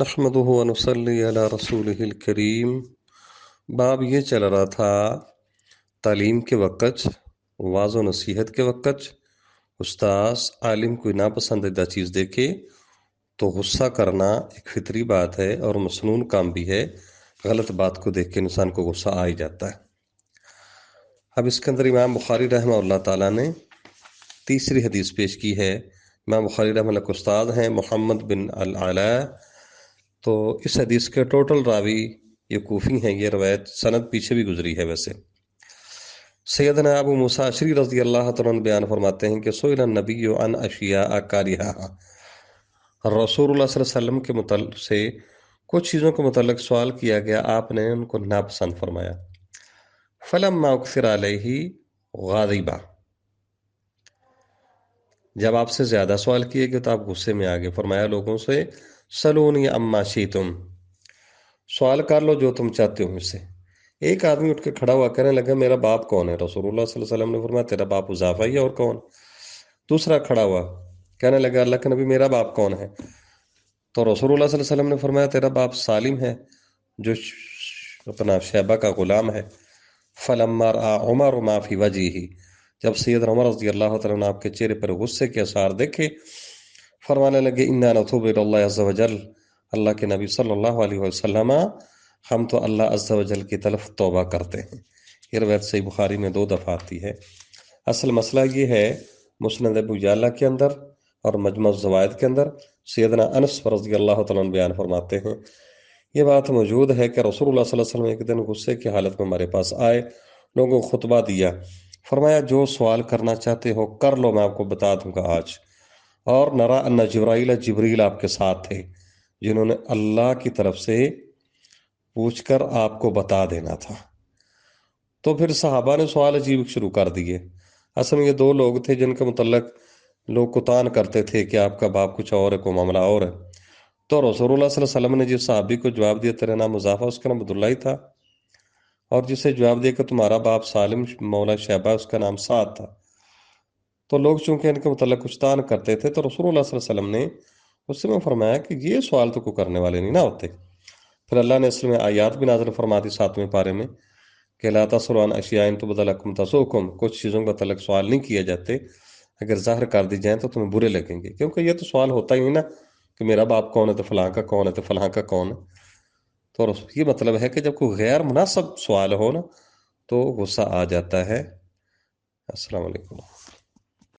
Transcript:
نحمده ونصلي علی رسوله الکریم۔ باب یہ چل رہا تھا تعلیم کے وقت، واعظ و نصیحت کے وقت استاذ عالم کوئی ناپسندیدہ چیز دیکھے تو غصہ کرنا ایک فطری بات ہے اور مسنون کام بھی ہے۔ غلط بات کو دیکھ کے انسان کو غصہ آ ہی جاتا ہے۔ اب اس کے اندر امام بخاری رحمہ اللہ تعالیٰ نے تیسری حدیث پیش کی ہے۔ امام بخاری رحمہ اللہ کے استاد ہیں محمد بن العلا۔ تو اس حدیث کے ٹوٹل راوی یہ کوفی ہیں، یہ روایت سند پیچھے بھی گزری ہے۔ ویسے سیدنا ابو موسیٰ اشعری رضی اللہ تعالیٰ عنہ بیان فرماتے ہیں کہ سئل النبی عن اشیاء کارہا، رسول اللہ صلی اللہ علیہ وسلم کے متعلق سے کچھ چیزوں کے متعلق سوال کیا گیا، آپ نے ان کو ناپسند فرمایا۔ فلما اکثر علیہ غاضبا، جب آپ سے زیادہ سوال کیے گئے تو آپ غصے میں آگے فرمایا لوگوں سے سلونی اما شئتم، سوال کر لو جو تم چاہتے ہو مجھ سے۔ ایک آدمی اٹھ کے کھڑا ہوا کہنے لگا میرا باپ کون ہے؟ رسول اللہ صلی اللہ علیہ وسلم نے فرمایا تیرا باپ حذیفہ ہی ہے، اور کون؟ دوسرا کھڑا ہوا کہنے لگا اللہ کے نبی میرا باپ کون ہے؟ تو رسول اللہ صلی اللہ علیہ وسلم نے فرمایا تیرا باپ سالم ہے جو اپنا شیبہ کا غلام ہے۔ فلما رأى عمر ما فی وجہہ، جب سید عمر رضی اللہ تعالیٰ عنہ آپ کے چہرے پر غصے کے اثار دیکھے فرمانے لگے انا نتوب الی اللہ عز وجل، اللہ کے نبی صلی اللہ علیہ وسلم ہم تو اللہ عز وجل کی طرف توبہ کرتے ہیں۔ یہ روایت صحیح بخاری میں 2 دفعہ آتی ہے۔ اصل مسئلہ یہ ہے مسند ابو یعلا کے اندر اور مجمع الزوائد کے اندر سیدنا انس رضی اللہ تعالیٰ عنہ بیان فرماتے ہیں یہ بات موجود ہے کہ رسول اللہ صلی اللہ علیہ وسلم ایک دن غصے کی حالت میں ہمارے پاس آئے، لوگوں کو خطبہ دیا، فرمایا جو سوال کرنا چاہتے ہو کر لو، میں آپ کو بتا دوں گا آج۔ اور نرا ان جبریل آپ کے ساتھ تھے جنہوں نے اللہ کی طرف سے پوچھ کر آپ کو بتا دینا تھا۔ تو پھر صحابہ نے سوال عجیب شروع کر دیے۔ اصل میں یہ 2 لوگ تھے جن کے متعلق لوگ کتان کرتے تھے کہ آپ کا باپ کچھ اور ہے، کوئی معاملہ اور ہے۔ تو رسول اللہ صلی اللہ علیہ وسلم نے جس صحابی کو جواب دیا تیرا نام حذیفہ، اس کا نام عبداللہ ہی تھا، اور جسے جواب دیا کہ تمہارا باپ سالم مولا شیبہ، اس کا نام سعد تھا۔ تو لوگ چونکہ ان کے متعلق کچھ تان کرتے تھے تو رسول اللہ صلی اللہ علیہ وسلم نے اس سے میں فرمایا کہ یہ سوال تو کوئی کرنے والے نہیں نہ ہوتے۔ پھر اللہ نے اصل میں آیات بھی نازل فرما دی 7ویں پارے میں کہ لا تسألوا عن اشیاء ان تبد لکم تسؤکم، کچھ چیزوں کے متعلق سوال نہیں کیے جاتے، اگر ظاہر کر دی جائیں تو تمہیں برے لگیں گے، کیونکہ یہ تو سوال ہوتا ہی نہیں نا کہ میرا باپ کون ہے تو فلاں کا کون ہے تو فلاں کا کون ہے۔ تو یہ مطلب ہے کہ جب کوئی غیر مناسب سوال ہو نا تو غصہ آ جاتا ہے۔ السلام علیکم۔